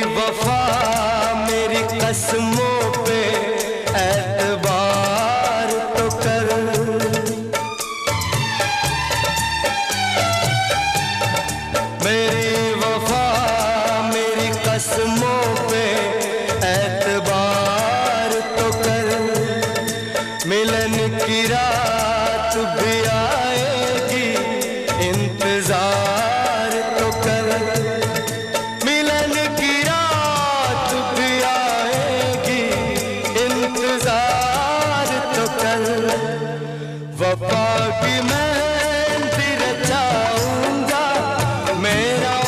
वफा मेरी कसमों पे एतबार तो कर। मेरी वफा मेरी कसमों पे एतबार तो कर। मिलन की रात भी